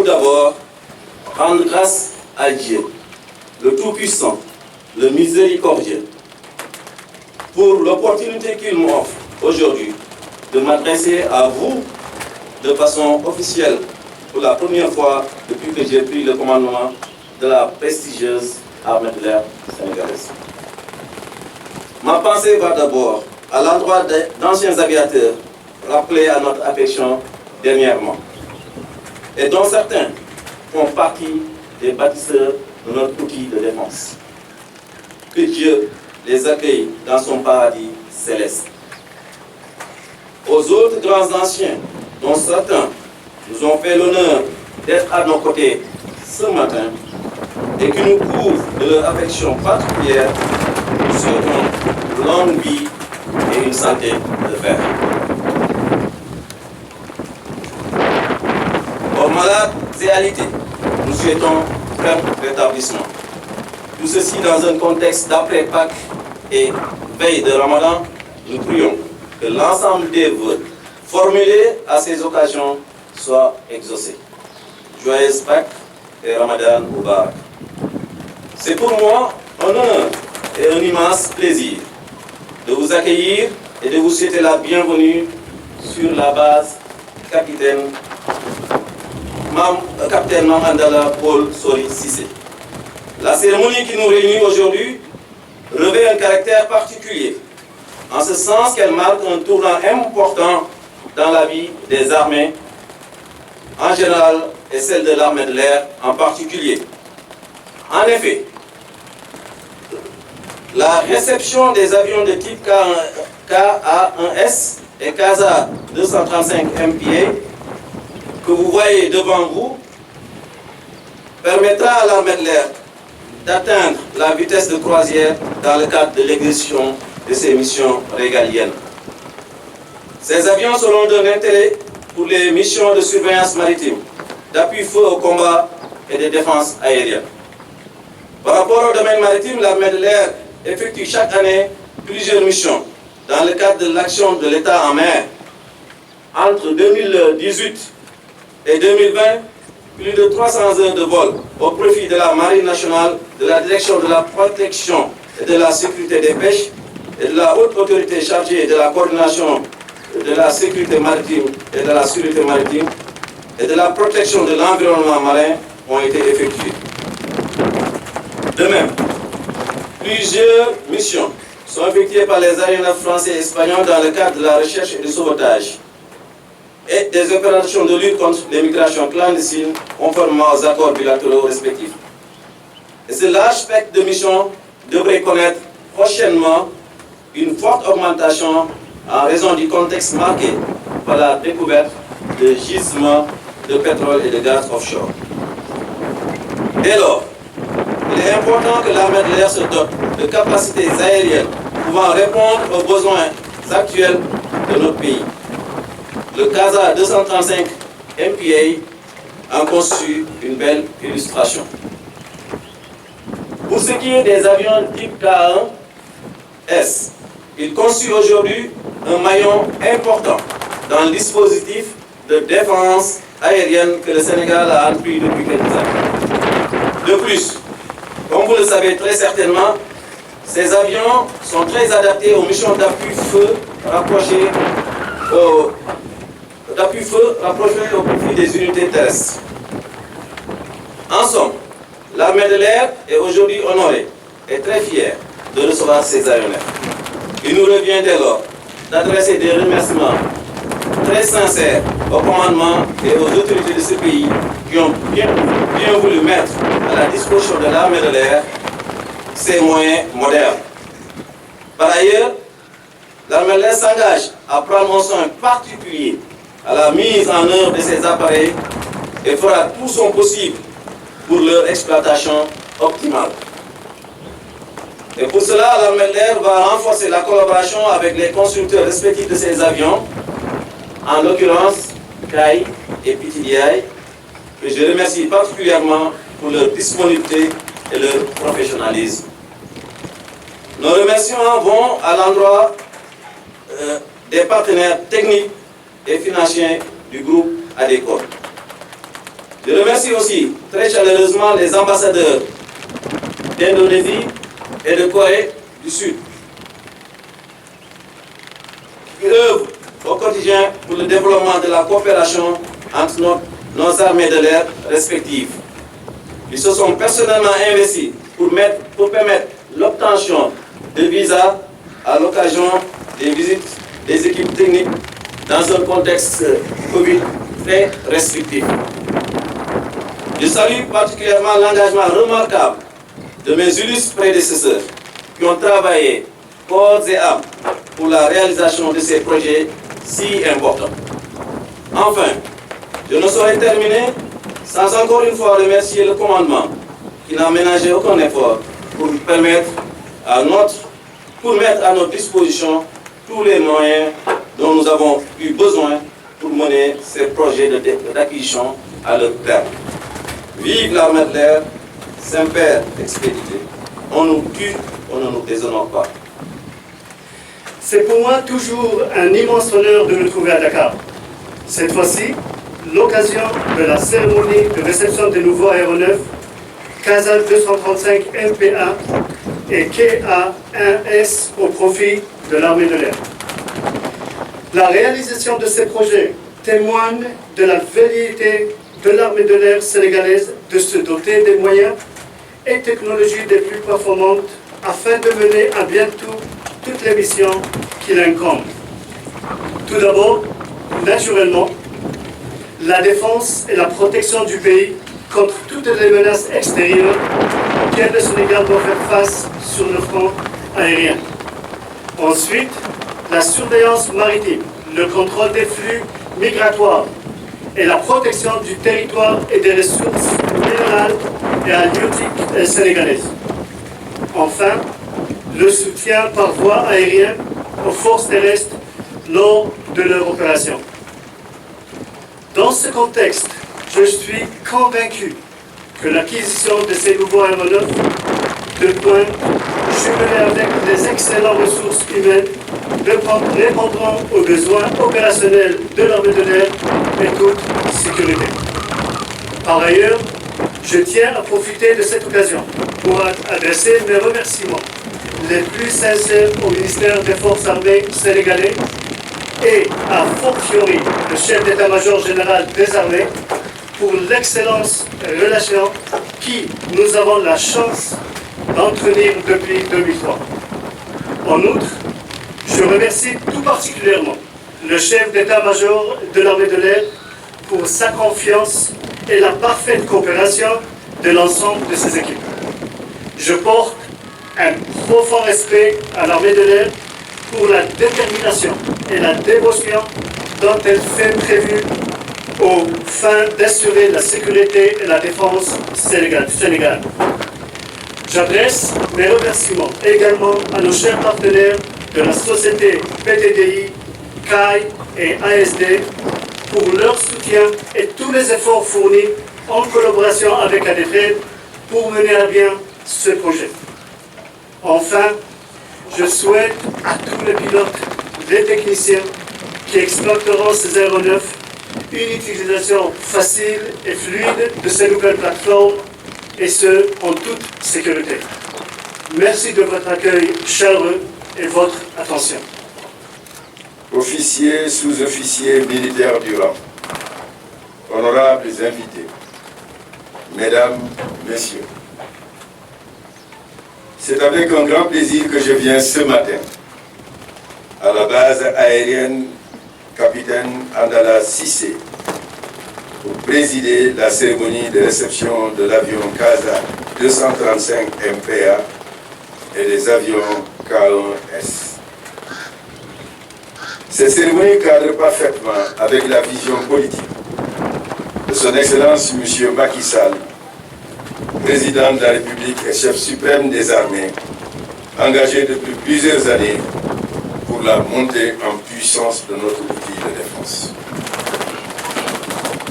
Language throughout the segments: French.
d'abord rendre grâce à Dieu, le Tout-Puissant, le Miséricordieux, pour l'opportunité qu'il m'offre aujourd'hui de m'adresser à vous de façon officielle pour la première fois depuis que j'ai pris le commandement de la prestigieuse armée de l'air sénégalaise. Ma pensée va d'abord à l'endroit d'anciens aviateurs rappelés à notre affection dernièrement, et dont certains font partie des bâtisseurs de notre outil de défense. Que Dieu les accueille dans son paradis céleste. Aux autres grands anciens, dont certains nous ont fait l'honneur d'être à nos côtés ce matin et qui nous couvrent de leur affection particulière, nous souhaitons longue vie et une santé de fer. Aux malades et alités, nous souhaitons ferme rétablissement. Tout ceci dans un contexte d'après-Pâques et veille de Ramadan, nous prions que l'ensemble des vœux formulés à ces occasions soient exaucés. Joyeuse Pâques et Ramadan Mubarak. C'est pour moi un honneur et un immense plaisir de vous accueillir et de vous souhaiter la bienvenue sur la base capitaine Mamandala Paul Sori Cissé. La cérémonie qui nous réunit aujourd'hui revêt un caractère particulier, en ce sens qu'elle marque un tournant important dans la vie des armées en général et celle de l'armée de l'air en particulier. En effet, la réception des avions de type KA-1S et CASA 235 MPA que vous voyez devant vous permettra à l'armée de l'air d'atteindre la vitesse de croisière dans le cadre de l'exécution de ses missions régaliennes. Ces avions seront d'un intérêt pour les missions de surveillance maritime, d'appui feu au combat et de défense aérienne. Par rapport au domaine maritime, l'armée de l'air effectue chaque année plusieurs missions dans le cadre de l'action de l'État en mer. Entre 2018 et 2020, plus de 300 heures de vol au profit de la Marine nationale, de la Direction de la protection et de la sécurité des pêches et de la haute autorité chargée de la coordination de la sécurité maritime et de la sûreté maritime et de la protection de l'environnement marin ont été effectuées. De même, plusieurs missions sont effectuées par les aéronefs français et espagnols dans le cadre de la recherche et du sauvetage et des opérations de lutte contre les migrations clandestines conformément aux accords bilatéraux respectifs. Et ce large spectre de missions devrait connaître prochainement une forte augmentation en raison du contexte marqué par la découverte de gisements de pétrole et de gaz offshore. Dès lors, il est important que l'armée de l'air se dote de capacités aériennes pouvant répondre aux besoins actuels de notre pays. Le CASA 235 MPA en constitue une belle illustration. Pour ce qui est des avions type K1S, il constitue aujourd'hui un maillon important dans le dispositif de défense aérienne que le Sénégal a entrepris depuis quelques années. De plus, comme vous le savez très certainement, ces avions sont très adaptés aux missions d'appui feu rapprochées au profit des unités terrestres. En somme, l'armée de l'air est aujourd'hui honorée et très fière de recevoir ces aéronefs. Il nous revient dès lors d'adresser des remerciements très sincères au commandement et aux autorités de ce pays qui ont bien voulu mettre à la disposition de l'armée de l'air ces moyens modernes. Par ailleurs, l'armée de l'air s'engage à prendre un soin particulier à la mise en œuvre de ces appareils et fera tout son possible pour leur exploitation optimale. Et pour cela, l'armée de l'air va renforcer la collaboration avec les constructeurs respectifs de ces avions, en l'occurrence CAI et PTDI, que je remercie particulièrement pour leur disponibilité et leur professionnalisme. Nos remerciements vont à l'endroit des partenaires techniques et financiers du groupe ADECOR. Je remercie aussi très chaleureusement les ambassadeurs d'Indonésie et de Corée du Sud qui œuvrent au quotidien pour le développement de la coopération entre nos armées de l'air respectives. Ils se sont personnellement investis pour permettre l'obtention de visas à l'occasion des visites des équipes techniques dans un contexte Covid très restrictif. Je salue particulièrement l'engagement remarquable de mes illustres prédécesseurs qui ont travaillé corps et âme pour la réalisation de ces projets si importants. Enfin, je ne saurais terminer sans encore une fois remercier le commandement qui n'a ménagé aucun effort pour mettre à notre disposition tous les moyens dont nous avons eu besoin pour mener ces projets d'acquisition à leur terme. Vive l'armée de l'air, Semper Expedite. On nous tue, on ne nous déshonore pas. C'est pour moi toujours un immense honneur de me trouver à Dakar. Cette fois-ci, l'occasion de la cérémonie de réception des nouveaux aéronefs CASA 235 MPA et KA-1S au profit de l'armée de l'air. La réalisation de ces projets témoigne de la velléité de l'armée de l'air sénégalaise de se doter des moyens et technologies les plus performantes afin de mener à bien toutes les missions qui l'incombent. Tout d'abord, naturellement, la défense et la protection du pays contre toutes les menaces extérieures auxquelles le Sénégal doit faire face sur le front aérien. Ensuite, la surveillance maritime, le contrôle des flux migratoires et la protection du territoire et des ressources minérales et halieutiques sénégalaises. Enfin, le soutien par voie aérienne aux forces terrestres lors de leur opération. Dans ce contexte, je suis convaincu que l'acquisition de ces nouveaux aéronefs de pointe, jumelés avec les excellentes ressources humaines, répondront aux besoins opérationnels de l'armée de l'air et toute sécurité. Par ailleurs, je tiens à profiter de cette occasion pour adresser mes remerciements les plus sincères au ministère des Forces armées sénégalais et à fortiori le chef d'état-major général des armées pour l'excellente relation qui nous avons la chance d'entretenir depuis 2003. En outre, je remercie tout particulièrement le chef d'état-major de l'armée de l'air pour sa confiance et la parfaite coopération de l'ensemble de ses équipes. Je porte un profond respect à l'armée de l'air pour la détermination et la dévotion dont elle fait prévu aux fins d'assurer la sécurité et la défense du Sénégal. J'adresse mes remerciements également à nos chers partenaires de la société PTDI, CAI et ASD pour leur soutien et tous les efforts fournis en collaboration avec ADFED pour mener à bien ce projet. Enfin, je souhaite à tous les pilotes, les techniciens qui exploiteront ces aéronefs une utilisation facile et fluide de ces nouvelles plateformes et ce, en toute sécurité. Merci de votre accueil chaleureux et votre attention. Officiers, sous-officiers, militaires du rang, honorables invités, mesdames, messieurs, c'est avec un grand plaisir que je viens ce matin à la base aérienne Capitaine Andala Cissé pour présider la cérémonie de réception de l'avion CASA 235 MPA et des avions K1S. Cette cérémonie cadre parfaitement avec la vision politique de son Excellence M. Macky Sall, président de la République et chef suprême des armées, engagé depuis plusieurs années pour la montée en puissance de notre outil de défense.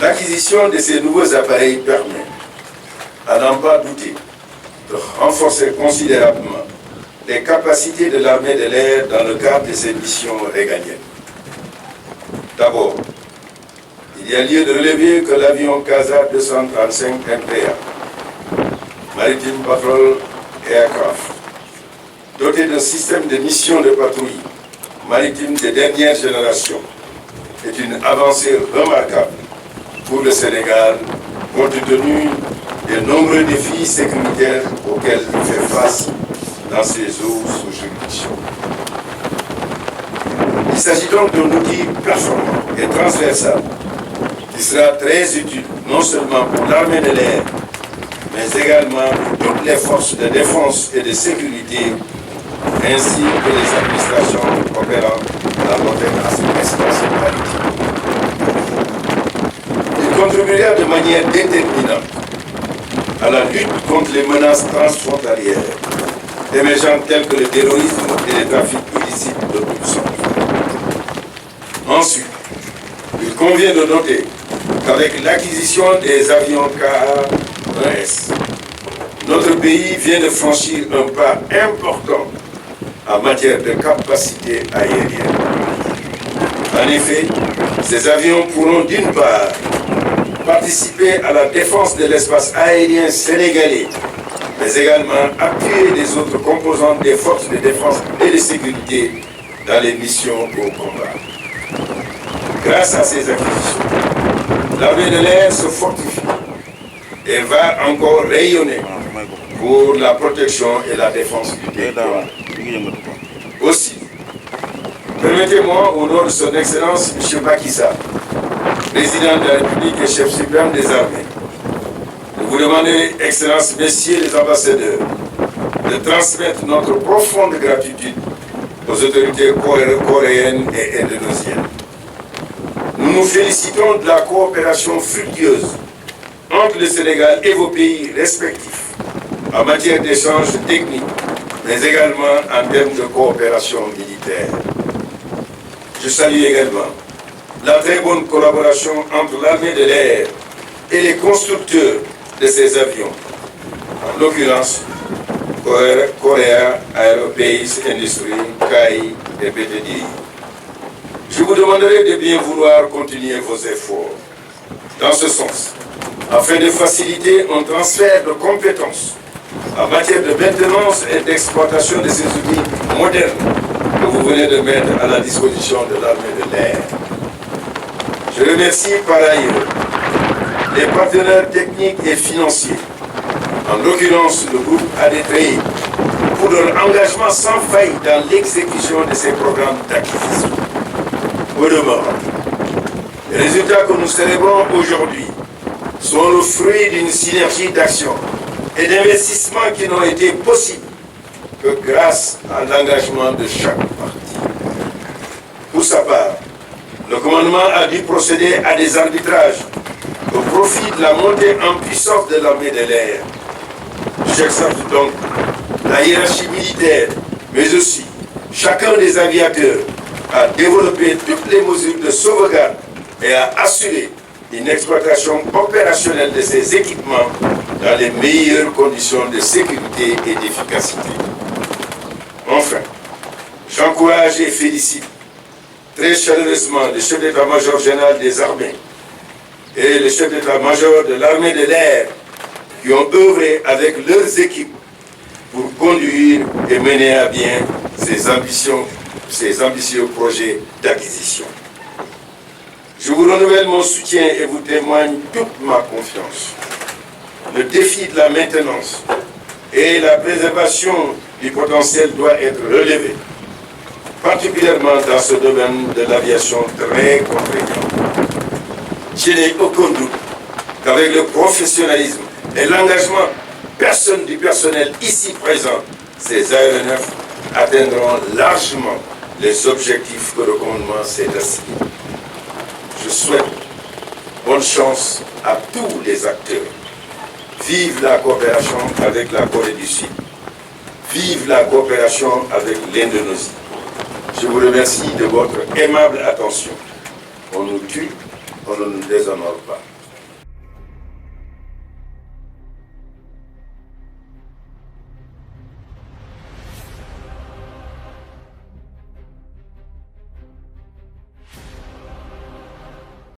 L'acquisition de ces nouveaux appareils permet, à n'en pas douter, de renforcer considérablement les capacités de l'armée de l'air dans le cadre de ses missions régaliennes. D'abord, il y a lieu de relever que l'avion CASA 235 MPA, Maritime Patrol Aircraft, doté d'un système de mission de patrouille maritime de dernière génération, est une avancée remarquable pour le Sénégal, compte tenu des nombreux défis sécuritaires auxquels il fait face dans ses eaux sous juridiction. Il s'agit donc d'un outil performant et transversal qui sera très utile non seulement pour l'armée de l'air, mais également pour toutes les forces de défense et de sécurité, ainsi que les administrations opérant dans notre espace maritime. Il contribuera de manière déterminante à la lutte contre les menaces transfrontalières émergentes telles que le terrorisme et les trafics illicites de toutes sortes. Ensuite, il convient de noter qu'avec l'acquisition des avions KA-1S, notre pays vient de franchir un pas important en matière de capacité aérienne. En effet, ces avions pourront d'une part participer à la défense de l'espace aérien sénégalais, mais également appuyer les autres composantes des forces de défense et de sécurité dans les missions au combat. Grâce à ces acquisitions, l'armée de l'air se fortifie et va encore rayonner pour la protection et la défense du territoire. Aussi, permettez-moi, au nom de son Excellence M. Macky Sall, président de la République et chef suprême des armées, de vous demander, Excellences, Messieurs les ambassadeurs, de transmettre notre profonde gratitude aux autorités coréennes et indonésiennes. Nous nous félicitons de la coopération fructueuse entre le Sénégal et vos pays respectifs en matière d'échanges techniques, mais également en termes de coopération militaire. Je salue également la très bonne collaboration entre l'armée de l'air et les constructeurs de ces avions, en l'occurrence Korea Aerospace Industry, KAI et BTDI. Je vous demanderai de bien vouloir continuer vos efforts dans ce sens, afin de faciliter un transfert de compétences en matière de maintenance et d'exploitation de ces outils modernes que vous venez de mettre à la disposition de l'armée de l'air. Je remercie par ailleurs les partenaires techniques et financiers, en l'occurrence le groupe ADTRI, pour leur engagement sans faille dans l'exécution de ces programmes d'acquisition. Au demeurant, les résultats que nous célébrons aujourd'hui sont le fruit d'une synergie d'action et d'investissements qui n'ont été possibles que grâce à l'engagement de chaque partie. Pour sa part, le commandement a dû procéder à des arbitrages au profit de la montée en puissance de l'armée de l'air. J'exhorte donc la hiérarchie militaire, mais aussi chacun des aviateurs à développer toutes les mesures de sauvegarde et à assurer une exploitation opérationnelle de ces équipements dans les meilleures conditions de sécurité et d'efficacité. Enfin, j'encourage et félicite très chaleureusement le chef d'état-major général des armées et le chef d'état-major de l'armée de l'air qui ont œuvré avec leurs équipes pour conduire et mener à bien ces ambitieux projets d'acquisition. Je vous renouvelle mon soutien et vous témoigne toute ma confiance. Le défi de la maintenance et la préservation du potentiel doit être relevé, particulièrement dans ce domaine de l'aviation très contraignant. Je n'ai aucun doute qu'avec le professionnalisme et l'engagement du personnel ici présent, ces aéronefs atteindront largement les objectifs que le commandement s'est assigné. Je souhaite bonne chance à tous les acteurs. Vive la coopération avec la Corée du Sud. Vive la coopération avec l'Indonésie. Je vous remercie de votre aimable attention. On nous tue, on ne nous déshonore pas.